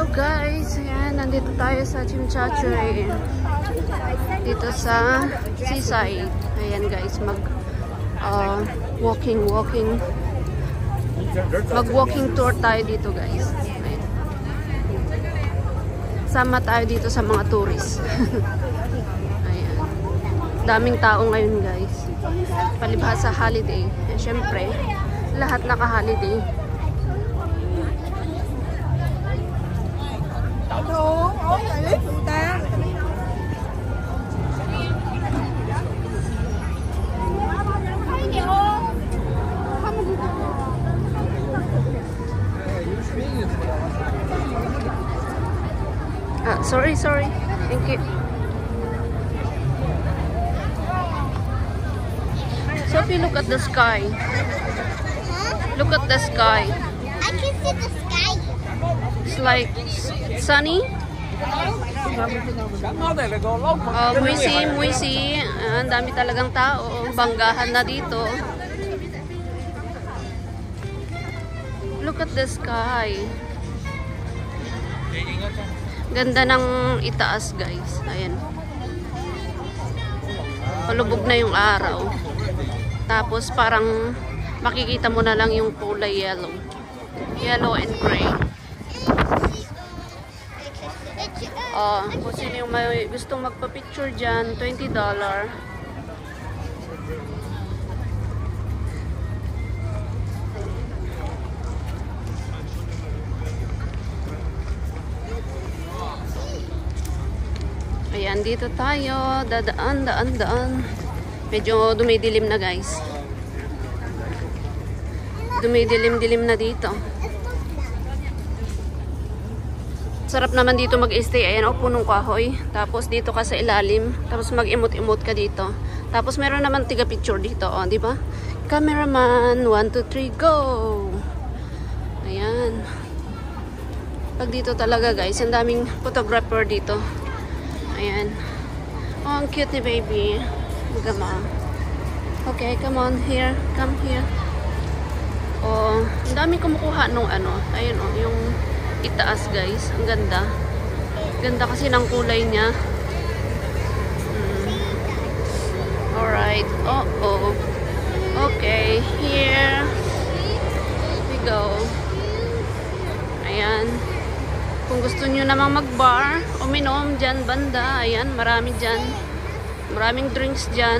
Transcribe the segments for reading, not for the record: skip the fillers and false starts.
Hello guys, ayan, nandito tayo sa Chimchachoy dito sa seaside. Ayan guys, walking tour tayo dito guys. Ayan. Sama tayo dito sa mga tourists. Ayan. Daming tao ngayon guys, palibhasa holiday. Syempre, lahat naka-holiday. Sorry. Thank you. Sophie, look at the sky. Look at the sky. I can see the sky. It's like sunny. Muisi. Ang dami talagang tao. Banggahan na dito. Look at the sky. Ganda ng itaas guys. Ayan. Palubog na yung araw. Tapos parang makikita mo na lang yung kulay yellow. Yellow and gray. Kung sino yung may gustong magpa-picture dyan, $20. Ayan, dito tayo. Daan. Medyo dumidilim na guys. Dumidilim na dito. Sarap naman dito mag-stay. Ayan, punong kahoy. Tapos dito ka sa ilalim. Tapos mag-imot-imot ka dito. Tapos meron naman tiga-picture dito. O, di ba? Cameraman, 1, 2, 3, go! Ayan. Pag dito talaga guys, ang daming photographer dito. Ayan. Oh, ang cute ni baby. Magama. Okay, come on here. Come here. Oh, ang dami kumukuha nung ano. Ayun oh, yung itaas guys. Ang ganda. Ganda kasi ng kulay niya. Alright. Oh. Okay, here we go. Ayan. Kung gusto nyo namang mag-bar, uminom dyan, banda. Ayan, marami dyan. Maraming drinks dyan.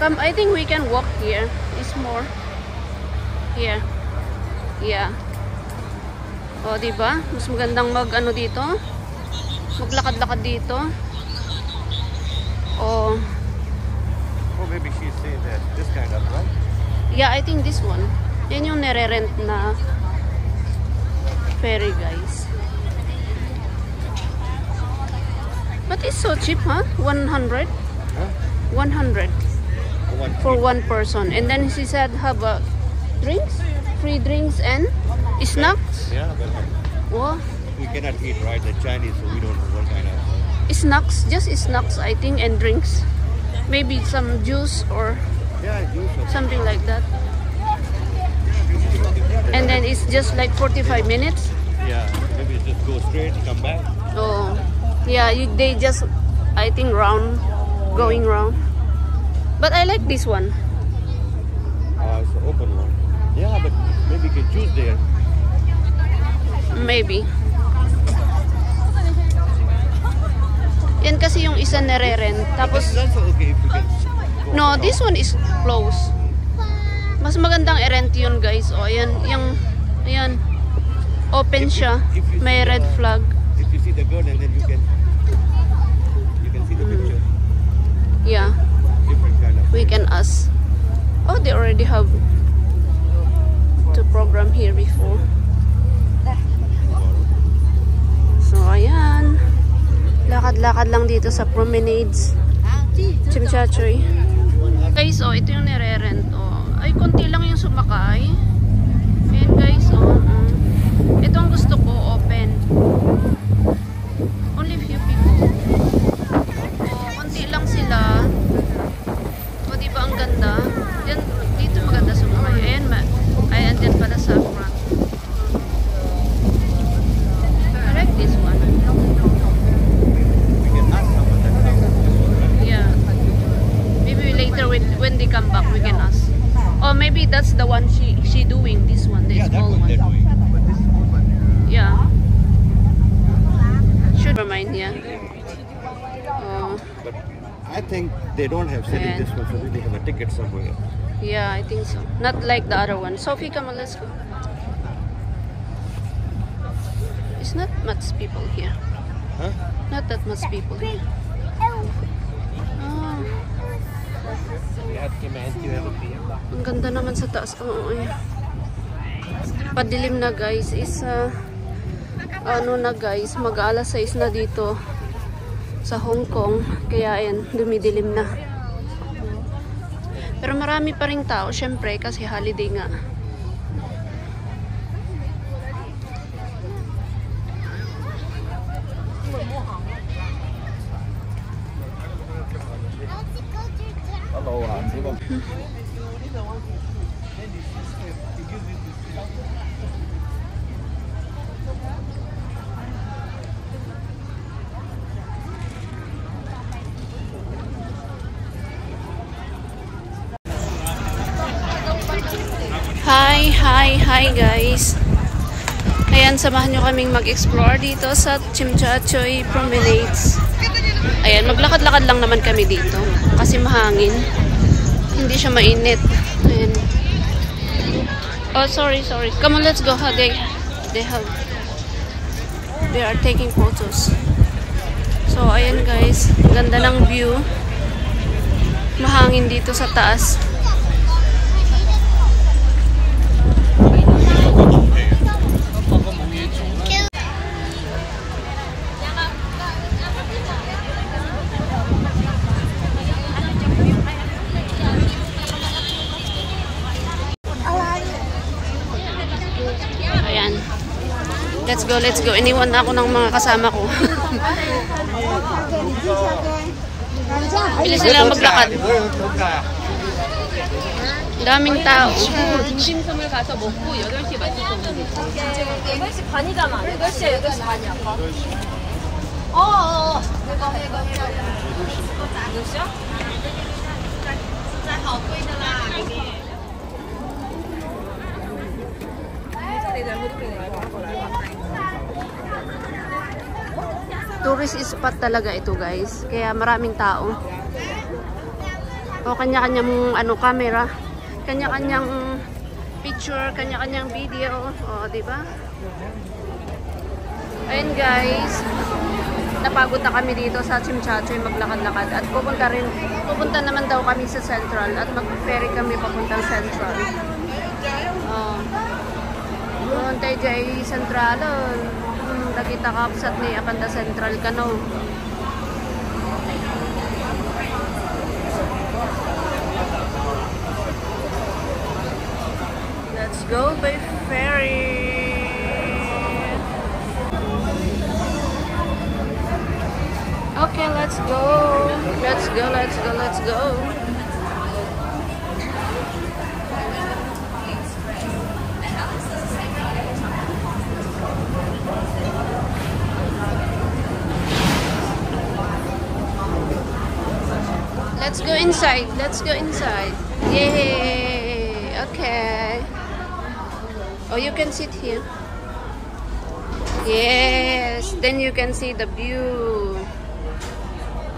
Come, I think we can walk here. It's more. Here. Yeah. O, diba? Mas magandang mag-ano dito. Maglakad-lakad dito. O. Oh, maybe she said that this kind of, right? Yeah, I think this one. Yan yung nire-rent na ferry guys. But it's so cheap, huh? 100? Huh? 100 for one person. And then she said have drinks? Free drinks and snacks? Yeah, but What? we cannot eat, right? The Chinese, so we don't know what kind of. Snacks, just snacks I think, and drinks. Maybe some juice or Yeah, juice. something like that. And then it's just like 45 minutes. Yeah, maybe just go straight, come back. Oh, yeah, they just, I think, going round. But I like this one. It's an open one. Yeah, but maybe you can choose there. Maybe. Yan kasi yung isa nare-rent. Tapos, That's okay if you can. no, this one is closed. Mas magandang i-rent yun guys. O, ayan, ayan. Open siya. May red flag. If you see the girl, and then you can see the picture. Yeah, Different kind of. we can ask. Oh, they already have the program here before. So, ayan. Lakad-lakad lang dito sa promenades. Chimchachoy. Guys, oh, ito yung nire-rent. Oh. Ay, konti lang yung sumakay. Ayan guys, oh. Ito ang gusto ko, open. Only few people. Oh, konti lang sila. O, diba ang ganda? Diyan, dito maganda sumakay. Ayan, ayan dyan pala sa front. But this is open. Yeah. Should remind, yeah. Oh, But I think they don't have selling And- this one, so they have a ticket somewhere. yeah, I think so. Not like the other one. Sophie, come on, let's go. It's not much people here. Huh? Not that much people here. Oh, ang ganda naman sa taas. Oo, eh. Padilim na guys. Ano na guys, mag-alas 6 na dito sa Hong Kong. Kaya ayan, dumidilim na. Pero marami pa ring tao, syempre, kasi holiday nga. Hello, Hi guys. Ayan, samahan nyo kaming mag-explore dito sa Chimchachoy Promenades. Ayan, maglakad-lakad lang naman kami dito kasi mahangin. Hindi siya mainit. Ayan. Oh, sorry. Come on, let's go. They are taking photos. So, ayan guys. Ganda ng view. Mahangin dito sa taas. Ayan. Let's go. Iniwan na ako ng mga kasama ko. Bilis sila maglakad. Daming tao. 점심점을 가서 먹고 8시에 맞춰서 오면 되지. 8시 반이잖아. 8시에 8시 반이야. 어어어. 몇 시야? 在好贵的啦，给你。 Tourist spot talaga ito guys. Kaya maraming tao. O kanya-kanyang camera. Kanya-kanyang picture, kanya-kanyang video. O, di ba? Ayun guys. Napagod na kami dito sa Chimchachoy maglakad-lakad at pupunta naman daw kami sa Central at mag-ferry kami papuntang Central. Oh. Puntay jay Central. Nakita ka sa ni Akanda Central kano. Let's go by ferry. Okay, let's go. Let's go. Let's go inside. Yay! Okay. Oh, you can sit here. Yes, then you can see the view.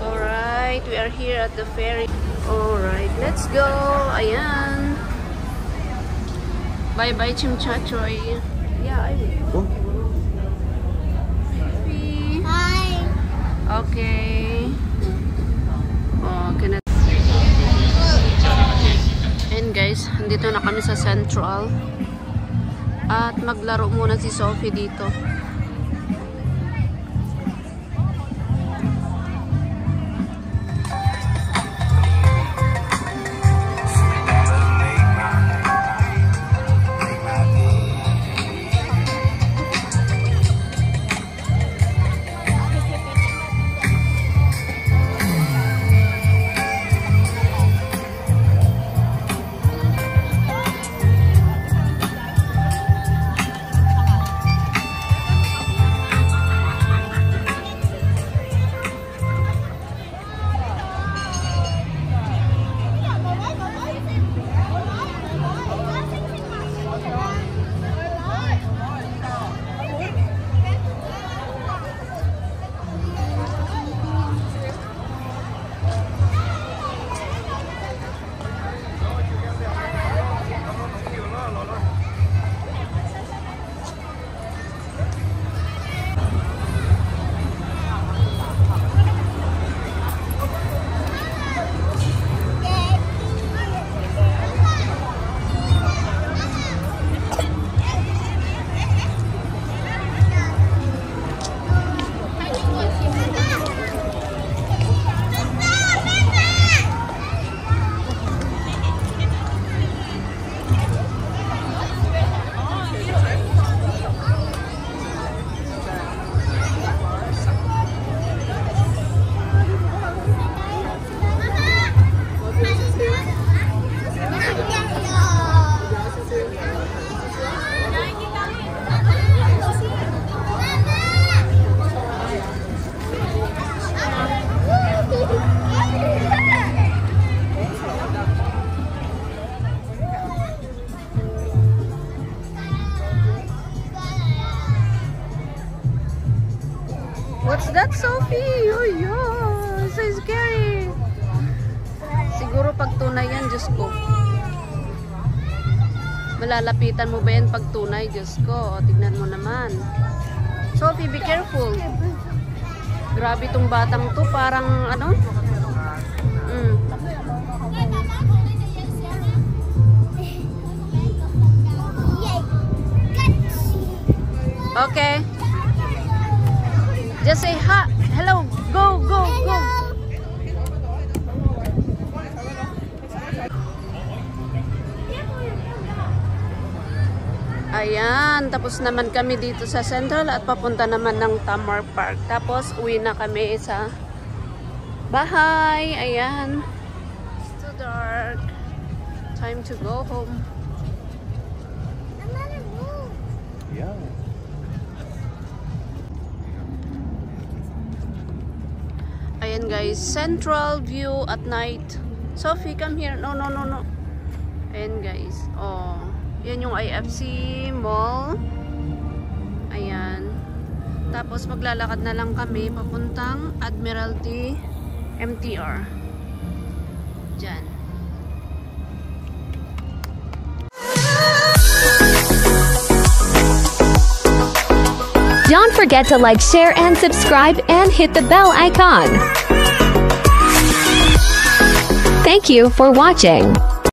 Alright, we are here at the ferry. Alright, let's go. Ayan. Bye-bye, Chimchachoy. Yeah, I will. Hi. Okay. Okay na. And guys, andito na kami sa Central. At maglaro muna si Sophie dito. What's that, Sophie? Oh, yeah. So scary. Siguro pag tunay yan, Diyos ko. Malalapitan mo ba yan pag tunay, Diyos ko? O, tignan mo naman. Sophie, be careful. Grabe tong batang to. Parang, ano? Okay. Just say hi. Hello. Go, go, go. Ayan. Tapos naman kami dito sa Central at papunta naman ng Tamar Park. Tapos uwi na kami sa bahay. Ayan. It's too dark. Time to go home. Yeah. Ayan guys, Central View at night. Sophie, come here. No, no, no, no. Ayan guys. Oh, yan yung IFC Mall. Ayan. Tapos maglalakad na lang kami papuntang Admiralty MTR. Diyan. Don't forget to like, share, and subscribe, and hit the bell icon. Thank you for watching.